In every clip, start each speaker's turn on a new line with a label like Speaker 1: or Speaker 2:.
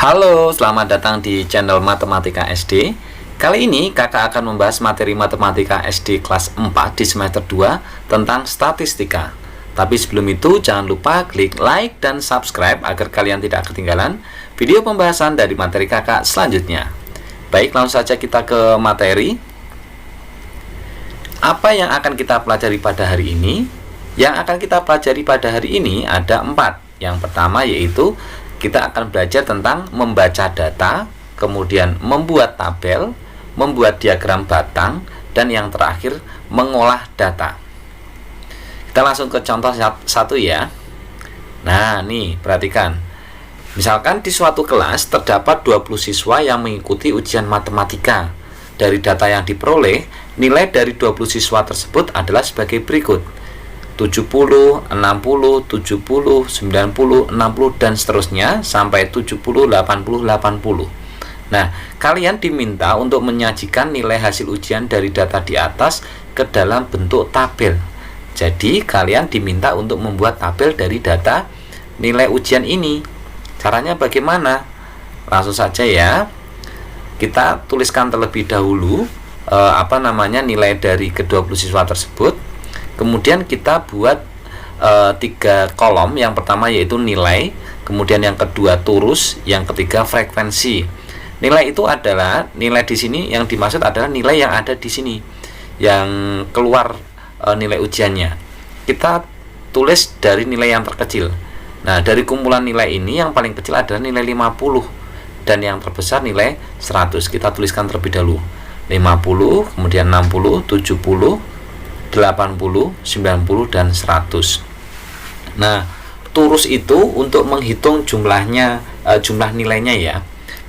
Speaker 1: Halo, selamat datang di channel Matematika SD. Kali ini kakak akan membahas materi Matematika SD kelas 4 di semester 2 tentang statistika. Tapi sebelum itu jangan lupa klik like dan subscribe agar kalian tidak ketinggalan video pembahasan dari materi kakak selanjutnya. Baik, langsung saja kita ke materi. Apa yang akan kita pelajari pada hari ini? Yang akan kita pelajari pada hari ini ada 4. Yang pertama yaitu kita akan belajar tentang membaca data, kemudian membuat tabel, membuat diagram batang, dan yang terakhir mengolah data. Kita langsung ke contoh satu ya. Nah, nih perhatikan. Misalkan di suatu kelas terdapat 20 siswa yang mengikuti ujian matematika. Dari data yang diperoleh, nilai dari 20 siswa tersebut adalah sebagai berikut: 70, 60, 70, 90, 60, dan seterusnya sampai 70, 80, 80. Nah, kalian diminta untuk menyajikan nilai hasil ujian dari data di atas ke dalam bentuk tabel. Jadi, kalian diminta untuk membuat tabel dari data nilai ujian ini. Caranya bagaimana? Langsung saja ya. Kita tuliskan terlebih dahulu nilai dari ke-20 siswa tersebut. Kemudian kita buat 3 kolom. Yang pertama yaitu nilai, kemudian yang kedua turus, yang ketiga frekuensi. Nilai itu adalah nilai di sini, yang dimaksud adalah nilai yang ada di sini, yang keluar nilai ujiannya. Kita tulis dari nilai yang terkecil. Nah, dari kumpulan nilai ini yang paling kecil adalah nilai 50 dan yang terbesar nilai 100. Kita tuliskan terlebih dahulu 50, kemudian 60, 70, 80, 90, dan 100. Nah, turus itu untuk menghitung jumlahnya, jumlah nilainya ya.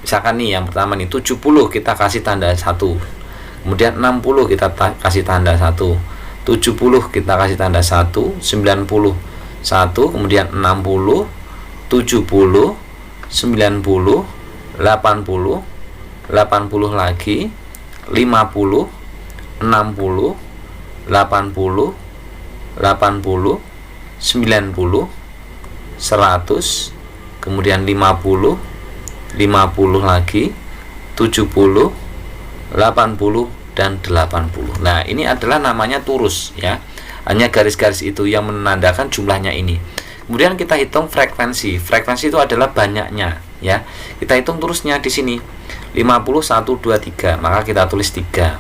Speaker 1: Misalkan nih yang pertama nih 70 kita kasih tanda 1. Kemudian 60 kita kasih tanda 1. 70 kita kasih tanda 1, 90 1, kemudian 60, 70, 90, 80, 80 lagi, 50, 60, 80, 80, 90, 100, kemudian 50, 50 lagi, 70, 80, dan 80. Nah, ini adalah namanya turus ya. Hanya garis-garis itu yang menandakan jumlahnya ini. Kemudian kita hitung frekuensi. Frekuensi itu adalah banyaknya ya. Kita hitung turusnya di sini. 50, 1, 2, 3, maka kita tulis 3.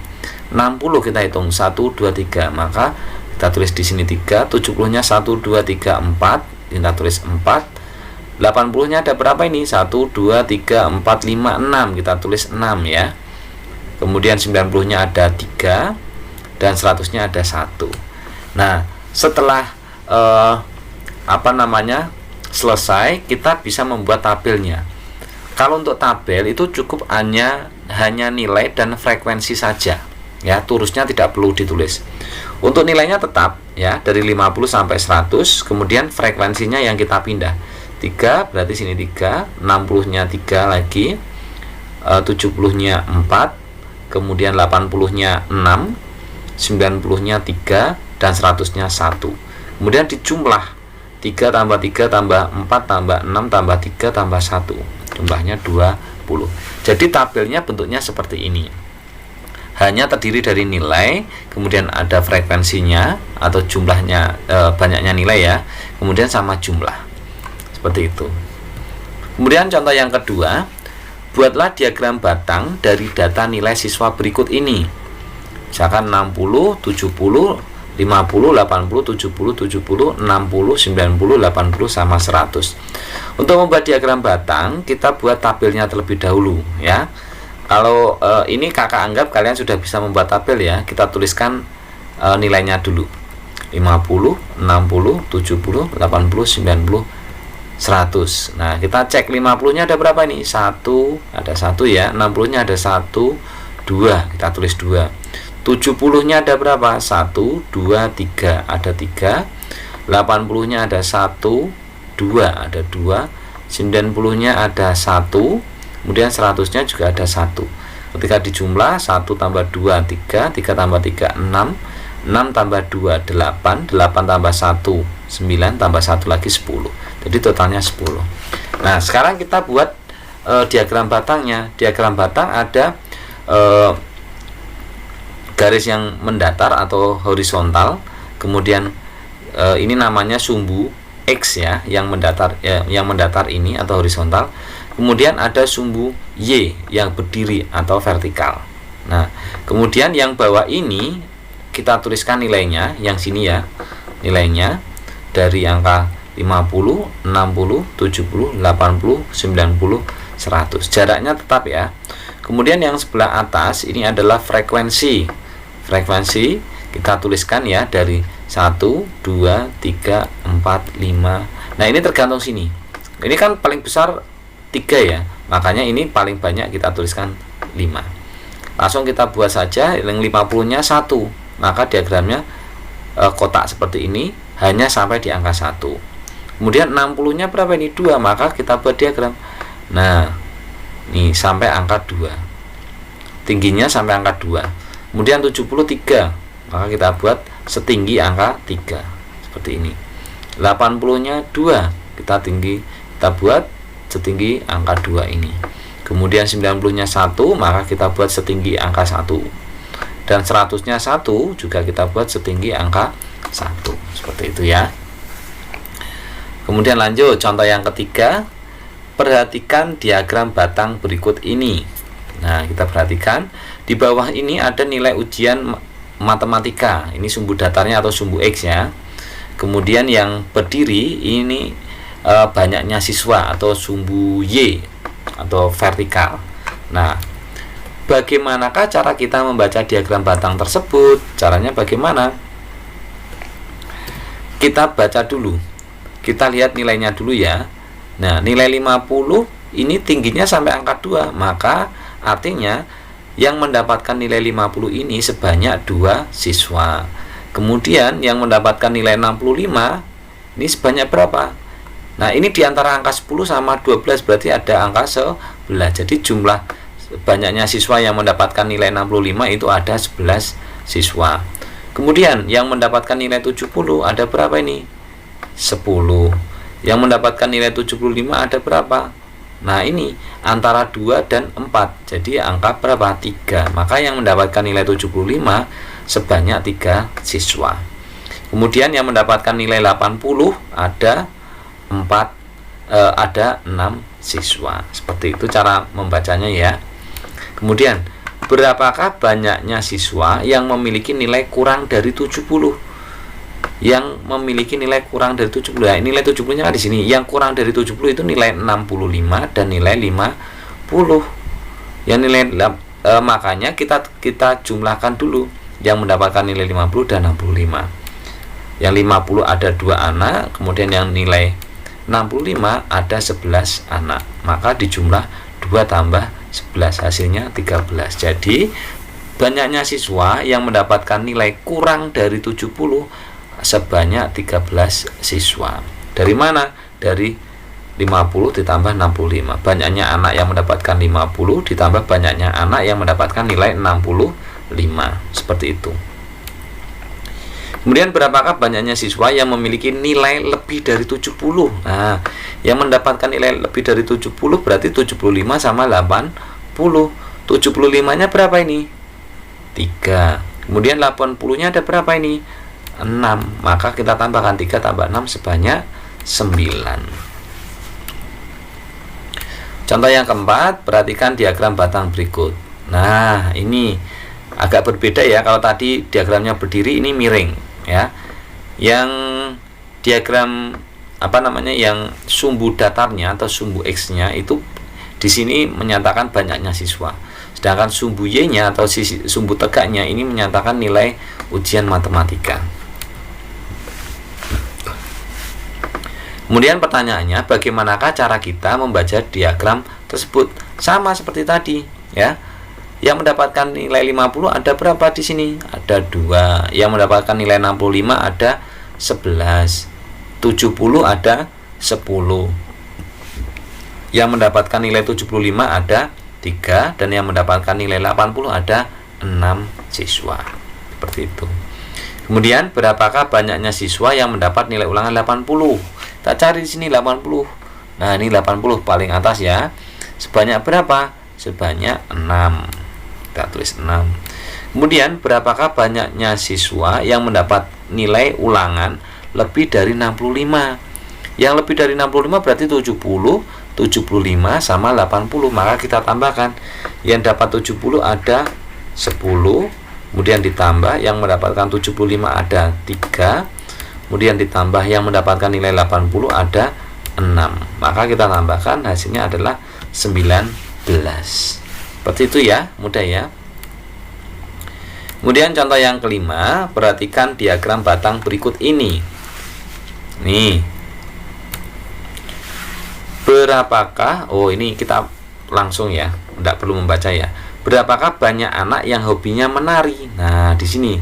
Speaker 1: 60 kita hitung 1, 2, 3, maka kita tulis di sini 3. 70-nya 1, 2, 3, 4, kita tulis 4. 80-nya ada berapa ini? 1, 2, 3, 4, 5, 6, kita tulis 6 ya. Kemudian 90-nya ada 3 dan 100-nya ada 1. Nah, setelah selesai, kita bisa membuat tabelnya. Kalau untuk tabel itu cukup hanya nilai dan frekuensi saja. Ya, turusnya tidak perlu ditulis. Untuk nilainya tetap ya dari 50 sampai 100, kemudian frekuensinya yang kita pindah. 3 berarti sini 3, 60-nya 3 lagi, 70-nya 4, kemudian 80-nya 6, 90-nya 3, dan 100-nya 1. Kemudian dijumlah 3 tambah 3 tambah 4 tambah 6 tambah 3 tambah 1. Jumlahnya 20. Jadi tabelnya bentuknya seperti ini. Hanya terdiri dari nilai, kemudian ada frekuensinya atau jumlahnya, banyaknya nilai ya, kemudian sama jumlah. Seperti itu. Kemudian contoh yang kedua, buatlah diagram batang dari data nilai siswa berikut ini. Misalkan 60, 70, 50, 80, 70, 70, 60, 90, 80, sama 100. Untuk membuat diagram batang, kita buat tabelnya terlebih dahulu ya. Kalau ini kakak anggap kalian sudah bisa membuat tabel ya. Kita tuliskan nilainya dulu. 50, 60, 70, 80, 90, 100. Nah, kita cek 50-nya ada berapa ini? 1, ada 1 ya. 60-nya ada 1, 2, kita tulis 2. 70-nya ada berapa? 1, 2, 3, ada 3. 80-nya ada 1, 2, ada 2. 90-nya ada 1. Kemudian 100-nya juga ada 1. Ketika dijumlah 1 tambah 2, 3, 3 tambah 3, 6, 6 tambah 2, 8, 8 tambah 1, 9, tambah 1 lagi 10. Jadi totalnya 10. Nah, sekarang kita buat diagram batangnya. Diagram batang ada eh, garis yang mendatar atau horizontal, kemudian ini namanya sumbu X ya, yang mendatar ini atau horizontal. Kemudian ada sumbu Y yang berdiri atau vertikal. Nah, kemudian yang bawah ini kita tuliskan nilainya, yang sini ya, nilainya dari angka 50, 60, 70, 80, 90, 100. Jaraknya tetap ya. Kemudian yang sebelah atas ini adalah frekuensi. Frekuensi kita tuliskan ya dari 1, 2, 3, 4, 5. Nah, ini tergantung sini. Ini kan paling besar 3 ya. Makanya ini paling banyak kita tuliskan 5. Langsung kita buat saja, yang 50-nya 1. Maka diagramnya kotak seperti ini hanya sampai di angka 1. Kemudian 60-nya berapa ini? 2. Maka kita buat diagram. Nah, ini sampai angka 2. Tingginya sampai angka 2. Kemudian 73. Maka kita buat setinggi angka 3. Seperti ini. 80-nya 2. Kita buat setinggi angka 2 ini. Kemudian 90-nya 1, maka kita buat setinggi angka 1. Dan 100-nya 1 juga kita buat setinggi angka 1. Seperti itu ya. Kemudian lanjut, contoh yang ketiga. Perhatikan diagram batang berikut ini. Nah, kita perhatikan di bawah ini ada nilai ujian matematika. Ini sumbu datarnya atau sumbu X ya. Kemudian yang berdiri ini banyaknya siswa atau sumbu Y atau vertikal. Nah, bagaimanakah cara kita membaca diagram batang tersebut? Caranya bagaimana? Kita baca dulu. Kita lihat nilainya dulu ya. Nah, nilai 50 ini tingginya sampai angka 2. Maka artinya yang mendapatkan nilai 50 ini sebanyak 2 siswa. Kemudian yang mendapatkan nilai 65 ini sebanyak berapa? Nah, ini di antara angka 10 sama 12 berarti ada angka 11. Jadi jumlah banyaknya siswa yang mendapatkan nilai 65 itu ada 11 siswa. Kemudian yang mendapatkan nilai 70 ada berapa ini? 10. Yang mendapatkan nilai 75 ada berapa? Nah, ini antara 2 dan 4. Jadi angka berapa? 3. Maka yang mendapatkan nilai 75 sebanyak 3 siswa. Kemudian yang mendapatkan nilai 80 ada 6 siswa. Seperti itu cara membacanya ya. Kemudian, berapakah banyaknya siswa yang memiliki nilai kurang dari 70? Yang memiliki nilai kurang dari 70. Ya, nilai 70-nya kan di sini. Yang kurang dari 70 itu nilai 65 dan nilai 50. Yang nilai makanya kita jumlahkan dulu yang mendapatkan nilai 50 dan 65. Yang 50 ada 2 anak, kemudian yang nilai 65 ada 11 anak. Maka dijumlah 2 tambah 11 hasilnya 13. Jadi banyaknya siswa yang mendapatkan nilai kurang dari 70 sebanyak 13 siswa. Dari mana? Dari 50 ditambah 65. Banyaknya anak yang mendapatkan 50 ditambah banyaknya anak yang mendapatkan nilai 65. Seperti itu. Kemudian berapakah banyaknya siswa yang memiliki nilai lebih dari 70? Nah, yang mendapatkan nilai lebih dari 70 berarti 75 sama 80. 75-nya berapa ini? 3. Kemudian 80-nya ada berapa ini? 6. Maka kita tambahkan 3 tambah 6 sebanyak 9. Contoh yang keempat, perhatikan diagram batang berikut. Nah, ini agak berbeda ya. Kalau tadi diagramnya berdiri, ini miring ya. Yang diagram yang sumbu datarnya atau sumbu X-nya itu di sini menyatakan banyaknya siswa. Sedangkan sumbu Y-nya atau sumbu tegaknya ini menyatakan nilai ujian matematika. Kemudian pertanyaannya, bagaimanakah cara kita membaca diagram tersebut? Sama seperti tadi ya. Yang mendapatkan nilai 50 ada berapa di sini? Ada 2. Yang mendapatkan nilai 65 ada 11. 70 ada 10. Yang mendapatkan nilai 75 ada 3. Dan yang mendapatkan nilai 80 ada 6 siswa. Seperti itu. Kemudian berapakah banyaknya siswa yang mendapat nilai ulangan 80? Kita cari di sini 80. Nah, ini 80 paling atas ya. Sebanyak berapa? Sebanyak 6. Kita tulis 6. Kemudian berapakah banyaknya siswa yang mendapat nilai ulangan lebih dari 65? Yang lebih dari 65 berarti 70, 75 sama 80. Maka kita tambahkan. Yang dapat 70 ada 10, kemudian ditambah yang mendapatkan 75 ada 3, kemudian ditambah yang mendapatkan nilai 80 ada 6. Maka kita tambahkan, hasilnya adalah 19. Seperti itu ya, mudah ya. Kemudian contoh yang kelima, perhatikan diagram batang berikut ini. Nih, berapakah, ini kita langsung ya, tidak perlu membaca ya. Berapakah banyak anak yang hobinya menari? Nah, di sini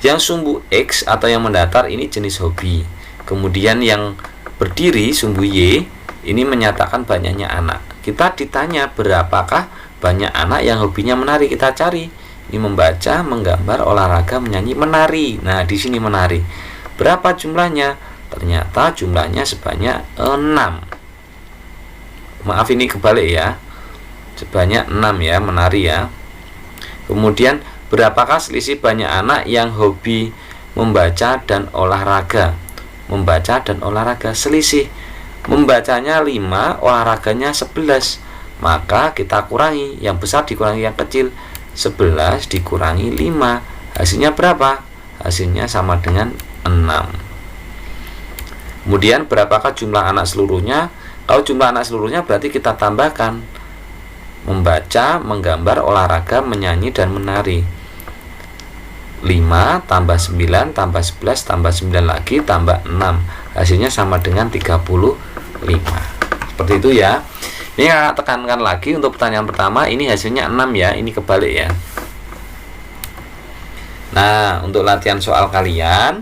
Speaker 1: yang sumbu X atau yang mendatar ini jenis hobi. Kemudian yang berdiri sumbu Y ini menyatakan banyaknya anak. Kita ditanya berapakah banyak anak yang hobinya menari, kita cari. Ini membaca, menggambar, olahraga, menyanyi, menari. Nah, di sini menari. Berapa jumlahnya? Ternyata jumlahnya sebanyak 6. Maaf ini kebalik ya. Sebanyak 6 ya, menari ya. Kemudian berapakah selisih banyak anak yang hobi membaca dan olahraga? Membaca dan olahraga, selisih. Membacanya 5, olahraganya 11. Maka kita kurangi, yang besar dikurangi yang kecil. 11 dikurangi 5, hasilnya berapa? Hasilnya sama dengan 6. Kemudian berapakah jumlah anak seluruhnya? Kalau jumlah anak seluruhnya berarti kita tambahkan membaca, menggambar, olahraga, menyanyi, dan menari. 5 tambah 9 tambah 11 tambah 9 lagi tambah 6, hasilnya sama dengan 35. Seperti itu ya. Ini kakak tekankan lagi untuk pertanyaan pertama, ini hasilnya 6 ya, ini kebalik ya. Nah, untuk latihan soal kalian,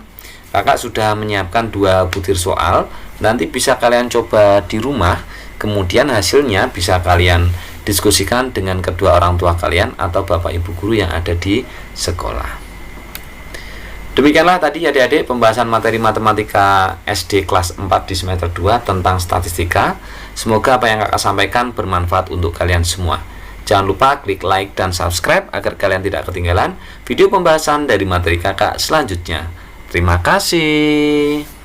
Speaker 1: kakak sudah menyiapkan 2 butir soal. Nanti bisa kalian coba di rumah, kemudian hasilnya bisa kalian diskusikan dengan kedua orang tua kalian atau bapak ibu guru yang ada di sekolah. Demikianlah tadi adik-adik pembahasan materi matematika SD kelas 4 di semester 2 tentang statistika. Semoga apa yang kakak sampaikan bermanfaat untuk kalian semua. Jangan lupa klik like dan subscribe agar kalian tidak ketinggalan video pembahasan dari materi kakak selanjutnya. Terima kasih.